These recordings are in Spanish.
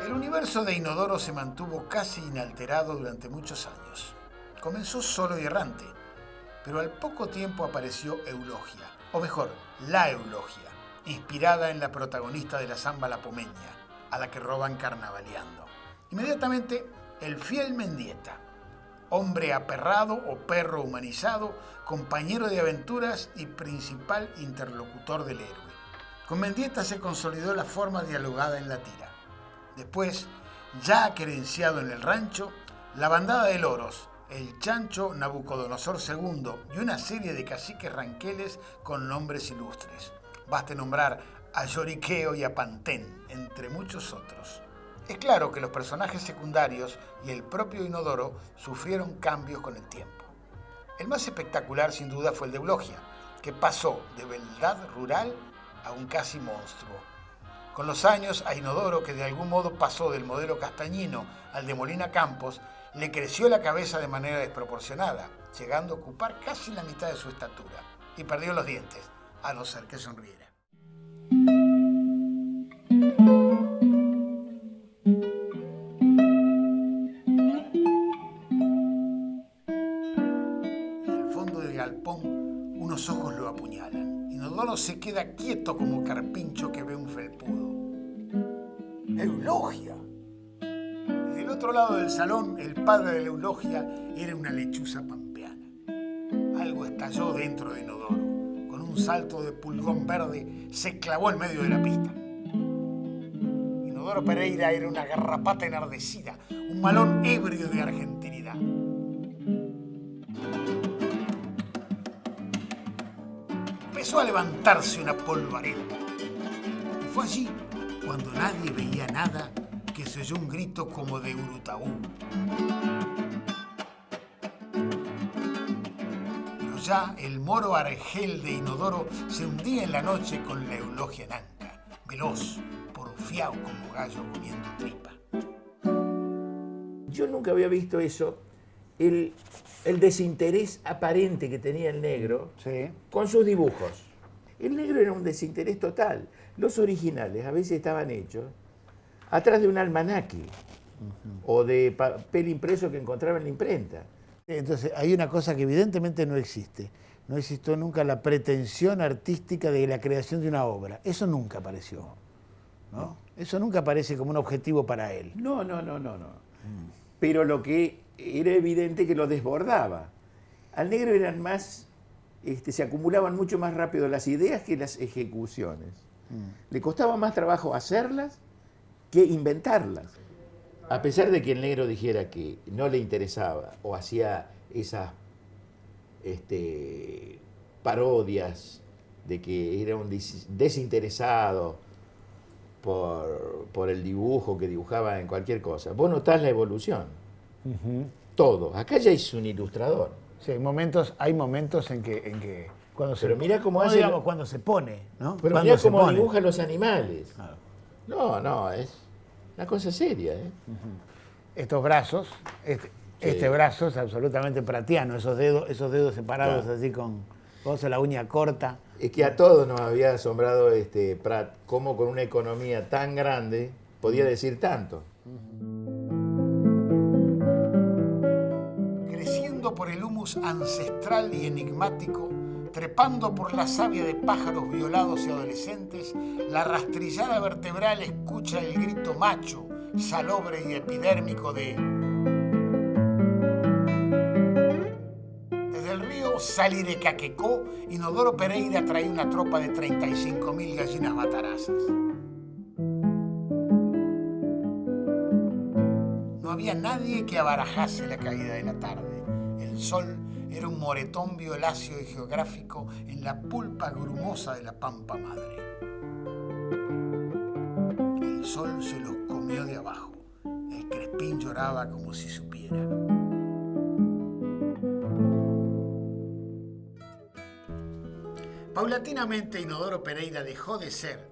El universo de Inodoro se mantuvo casi inalterado durante muchos años. Comenzó solo y errante, pero al poco tiempo apareció Eulogia, o mejor, la Eulogia, inspirada en la protagonista de la samba La Pomeña, a la que roban carnavaleando. Inmediatamente, el fiel Mendieta, hombre aperrado o perro humanizado, compañero de aventuras y principal interlocutor del héroe. Con Mendieta se consolidó la forma dialogada en la tira. Después, ya querenciado en el rancho, la bandada de loros, el chancho Nabucodonosor II y una serie de caciques ranqueles con nombres ilustres. Baste nombrar a Lloriqueo y a Pantén, entre muchos otros. Es claro que los personajes secundarios y el propio Inodoro sufrieron cambios con el tiempo. El más espectacular, sin duda, fue el de Eulogia, que pasó de beldad rural a un casi monstruo. Con los años, a Inodoro, que de algún modo pasó del modelo castañino al de Molina Campos, le creció la cabeza de manera desproporcionada, llegando a ocupar casi la mitad de su estatura, y perdió los dientes, a no ser que sonriera. En el fondo del galpón, unos ojos lo apuñalan. Inodoro se queda quieto como carpincho que ve un felpudo. ¡Eulogia! Desde el otro lado del salón, el padre de la Eulogia era una lechuza pampeana. Algo estalló dentro de Inodoro. Con un salto de pulgón verde, se clavó en medio de la pista. Inodoro Pereira era una garrapata enardecida, un malón ebrio de argentinidad. Empezó a levantarse una polvareda. Y fue allí, cuando nadie veía nada, que se oyó un grito como de Urutaú. Pero ya el moro argel de Inodoro se hundía en la noche con la Eulogia en anca, veloz, porfiado como gallo comiendo tripa. Yo nunca había visto eso, el desinterés aparente que tenía el negro con sus dibujos. El negro era un desinterés total. Los originales a veces estaban hechos atrás de un almanaque o de papel impreso que encontraba en la imprenta. Entonces hay una cosa que evidentemente no existe. No existió nunca la pretensión artística de la creación de una obra. Eso nunca apareció, ¿no? Eso nunca aparece como un objetivo para él. No. Pero lo que era evidente que lo desbordaba. Al negro eran más, se acumulaban mucho más rápido las ideas que las ejecuciones. Le costaba más trabajo hacerlas que inventarlas. A pesar de que el negro dijera que no le interesaba o hacía esas parodias de que era un desinteresado por el dibujo que dibujaba en cualquier cosa, vos notás la evolución. Todo. Acá ya es un ilustrador. Sí, hay momentos en que cuando pero mirá cómo hace, digamos, cuando se pone, ¿no? Pero mirá cómo dibuja los animales. Claro. No, es una cosa seria, ¿eh? Estos brazos, este brazo es absolutamente pratiano, esos dedos separados así con la uña corta. Es que a todos nos había asombrado Prat, cómo con una economía tan grande podía decir tanto. Creciendo por el humus ancestral y enigmático, trepando por la savia de pájaros violados y adolescentes, la rastrillada vertebral escucha el grito macho, salobre y epidérmico de... Desde el río Salirecaquecó, Inodoro Pereira trae una tropa de 35.000 gallinas batarazas. No había nadie que abarajase la caída de la tarde. El sol era un moretón violáceo y geográfico en la pulpa grumosa de la pampa madre. El sol se los comió de abajo. El crespín lloraba como si supiera. Paulatinamente, Inodoro Pereira dejó de ser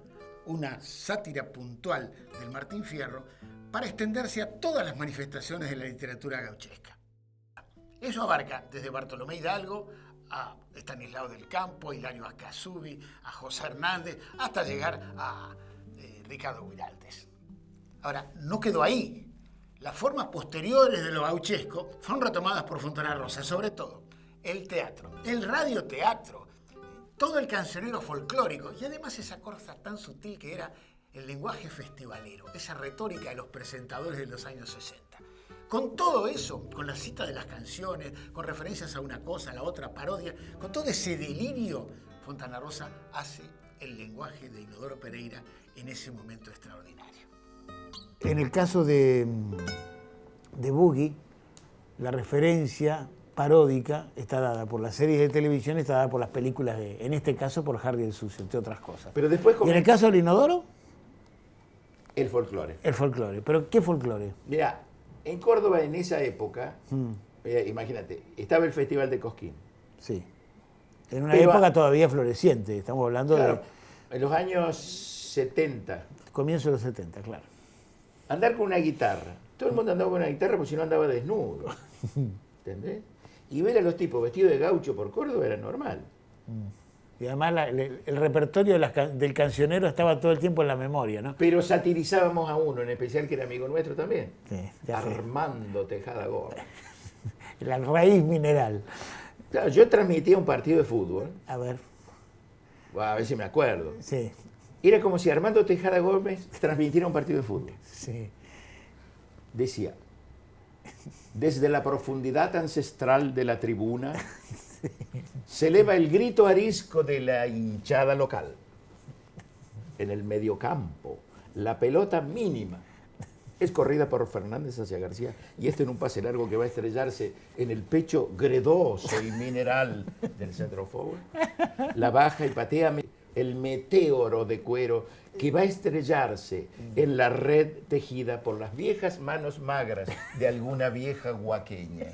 una sátira puntual del Martín Fierro para extenderse a todas las manifestaciones de la literatura gauchesca. Eso abarca desde Bartolomé Hidalgo a Estanislao del Campo, a Hilario Ascasubi, a José Hernández, hasta llegar a Ricardo Guiraldes. Ahora, no quedó ahí. Las formas posteriores de lo gauchesco fueron retomadas por Fontana Rosa, sobre todo el teatro, el radioteatro, todo el cancionero folclórico y además esa cosa tan sutil que era el lenguaje festivalero, esa retórica de los presentadores de los años 60. Con todo eso, con la cita de las canciones, con referencias a una cosa, a la otra, parodia, con todo ese delirio, Fontana Rosa hace el lenguaje de Inodoro Pereira en ese momento extraordinario. En el caso de Boogie, la referencia paródica está dada por las series de televisión, está dada por las películas en este caso por Harry el Sucio, entre otras cosas. Pero después ¿Y en el caso del Inodoro? El folclore. El folclore. ¿Pero qué folclore? Mirá, en Córdoba en esa época, imagínate, estaba el Festival de Cosquín. Sí. En una época todavía floreciente, estamos hablando claro, en los años 70. Comienzo de los 70, claro. Andar con una guitarra. Todo el mundo andaba con una guitarra porque si no andaba desnudo. ¿Entendés? Y ver a los tipos vestidos de gaucho por Córdoba era normal. Y además el repertorio del cancionero estaba todo el tiempo en la memoria, ¿no? Pero satirizábamos a uno, en especial que era amigo nuestro también. Sí, Armando Tejada Gómez. La raíz mineral. Claro, yo transmitía un partido de fútbol. A ver. A ver si me acuerdo. Sí. Era como si Armando Tejada Gómez transmitiera un partido de fútbol. Sí. Decía, desde la profundidad ancestral de la tribuna, se eleva el grito arisco de la hinchada local. En el mediocampo, la pelota mínima es corrida por Fernández hacia García y en un pase largo que va a estrellarse en el pecho gredoso y mineral del centro forward. La baja y patea el meteoro de cuero que va a estrellarse en la red tejida por las viejas manos magras de alguna vieja huaqueña.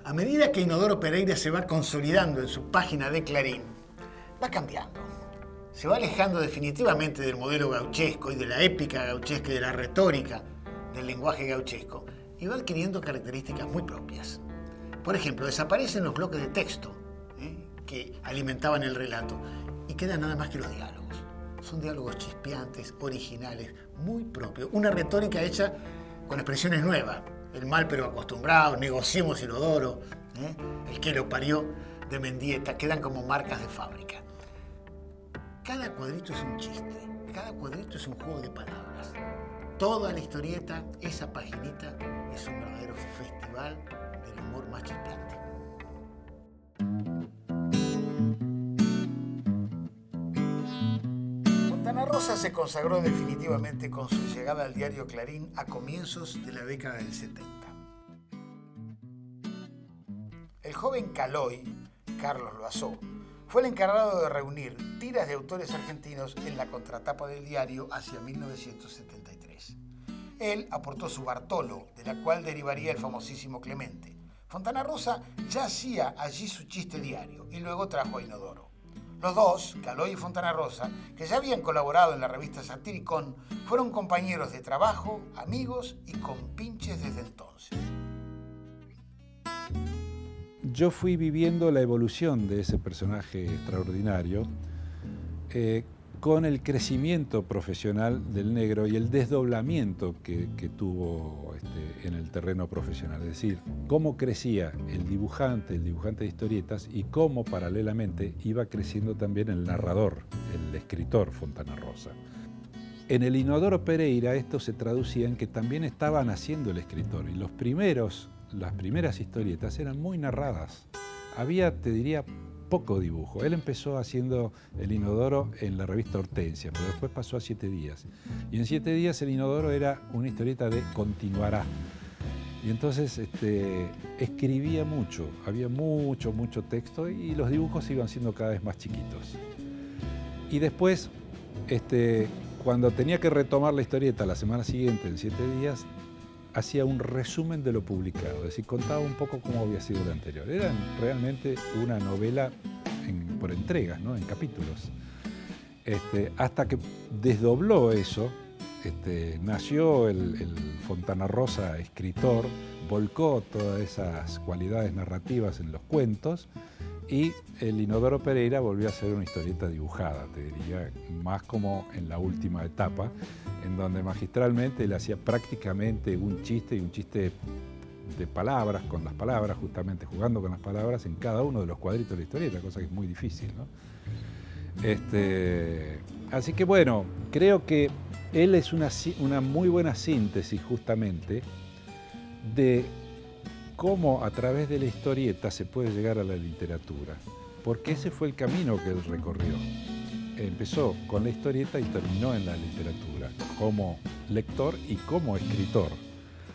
A medida que Inodoro Pereira se va consolidando en su página de Clarín, va cambiando. Se va alejando definitivamente del modelo gauchesco y de la épica gauchesca y de la retórica del lenguaje gauchesco y va adquiriendo características muy propias. Por ejemplo, desaparecen los bloques de texto que alimentaban el relato y quedan nada más que los diálogos. Son diálogos chispeantes, originales, muy propios. Una retórica hecha con expresiones nuevas. El mal pero acostumbrado, negociemos Inodoro, el que lo parió de Mendieta, quedan como marcas de fábrica. Cada cuadrito es un chiste, cada cuadrito es un juego de palabras. Toda la historieta, esa paginita, es un verdadero festival del humor más chispeante. Fontana Rosa se consagró definitivamente con su llegada al diario Clarín a comienzos de la década del 70. El joven Caloi, Carlos Loazó, fue el encargado de reunir tiras de autores argentinos en la contratapa del diario hacia 1973. Él aportó su Bartolo, de la cual derivaría el famosísimo Clemente. Fontana Rosa ya hacía allí su chiste diario y luego trajo a Inodoro. Los dos, Caloi y Fontana Rosa, que ya habían colaborado en la revista Satiricón, fueron compañeros de trabajo, amigos y compinches desde entonces. Yo fui viviendo la evolución de ese personaje extraordinario con el crecimiento profesional del negro y el desdoblamiento que tuvo en el terreno profesional. Es decir, cómo crecía el dibujante de historietas y cómo paralelamente iba creciendo también el narrador, el escritor Fontana Rosa. En el Inodoro Pereira esto se traducía en que también estaba naciendo el escritor y los primeros las primeras historietas eran muy narradas. Había, te diría, poco dibujo. Él empezó haciendo El Inodoro en la revista Hortensia, pero después pasó a 7 días. Y en 7 días El Inodoro era una historieta de continuará. Y entonces escribía mucho, había mucho texto y los dibujos iban siendo cada vez más chiquitos. Y después, cuando tenía que retomar la historieta la semana siguiente, en 7 días, hacía un resumen de lo publicado, es decir, contaba un poco cómo había sido el anterior. Era realmente una novela por entregas, ¿no? En capítulos. Hasta que desdobló eso, nació el Fontana Rosa escritor, volcó todas esas cualidades narrativas en los cuentos, y el Inodoro Pereira volvió a ser una historieta dibujada, te diría, más como en la última etapa, en donde magistralmente le hacía prácticamente un chiste, y un chiste de palabras, con las palabras, justamente jugando con las palabras en cada uno de los cuadritos de la historieta, cosa que es muy difícil, ¿no? Así que bueno, creo que él es una muy buena síntesis justamente de cómo a través de la historieta se puede llegar a la literatura, porque ese fue el camino que él recorrió. Empezó con la historieta y terminó en la literatura, como lector y como escritor.